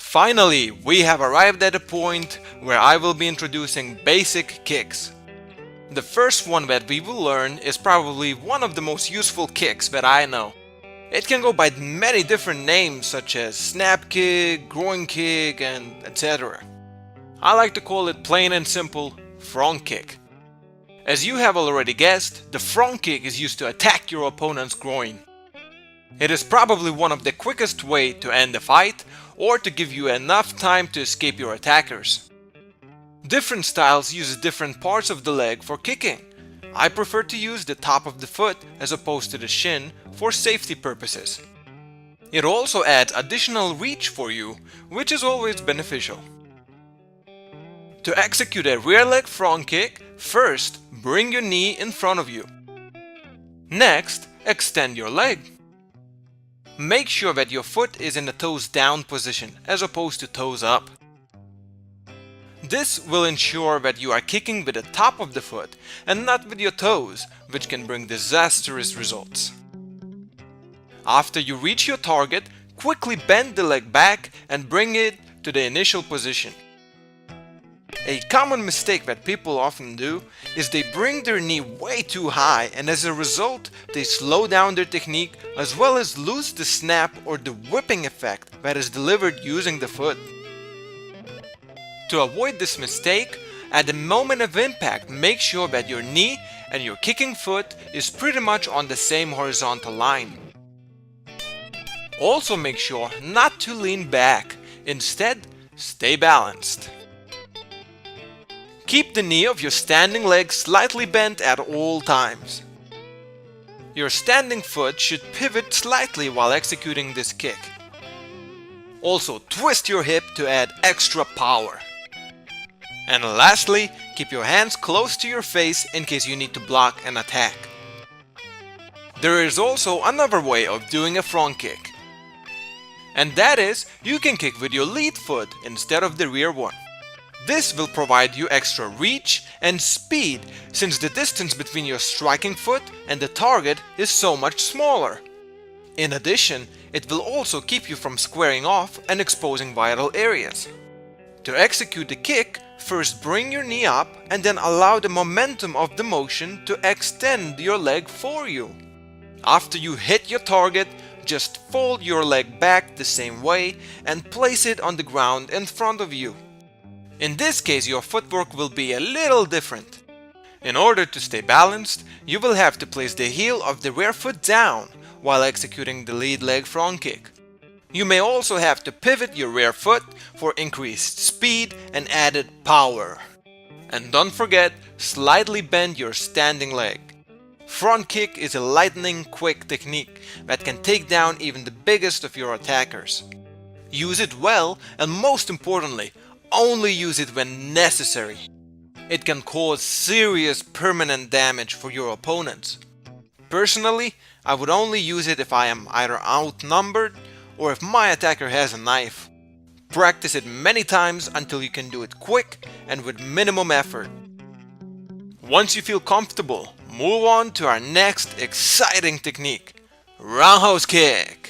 Finally, we have arrived at a point where I will be introducing basic kicks. The first one that we will learn is probably one of the most useful kicks that I know. It can go by many different names such as snap kick, groin kick, and etc. I like to call it plain and simple front kick. As you have already guessed, the front kick is used to attack your opponent's groin. It is probably one of the quickest way to end a fight or to give you enough time to escape your attackers. Different styles use different parts of the leg for kicking. I prefer to use the top of the foot as opposed to the shin for safety purposes. It also adds additional reach for you, which is always beneficial. To execute a rear leg front kick, first bring your knee in front of you. Next, extend your leg. Make sure that your foot is in the toes down position as opposed to toes up. This will ensure that you are kicking with the top of the foot and not with your toes, which can bring disastrous results. After you reach your target, quickly bend the leg back and bring it to the initial position. A common mistake that people often do is they bring their knee way too high, and as a result they slow down their technique as well as lose the snap or the whipping effect that is delivered using the foot. To avoid this mistake, at the moment of impact, make sure that your knee and your kicking foot is pretty much on the same horizontal line. Also make sure not to lean back, instead stay balanced. Keep the knee of your standing leg slightly bent at all times. Your standing foot should pivot slightly while executing this kick. Also twist your hip to add extra power. And lastly, keep your hands close to your face in case you need to block an attack. There is also another way of doing a front kick. And that is, you can kick with your lead foot instead of the rear one. This will provide you extra reach and speed since the distance between your striking foot and the target is so much smaller. In addition, it will also keep you from squaring off and exposing vital areas. To execute the kick, first bring your knee up and then allow the momentum of the motion to extend your leg for you. After you hit your target, just fold your leg back the same way and place it on the ground in front of you. In this case, your footwork will be a little different. In order to stay balanced, you will have to place the heel of the rear foot down while executing the lead leg front kick. You may also have to pivot your rear foot for increased speed and added power. And don't forget, slightly bend your standing leg. Front kick is a lightning quick technique that can take down even the biggest of your attackers. Use it well, and most importantly, only use it when necessary. It can cause serious permanent damage for your opponents. Personally, I would only use it if I am either outnumbered or if my attacker has a knife. Practice it many times until you can do it quick and with minimum effort. Once you feel comfortable, move on to our next exciting technique, roundhouse kick.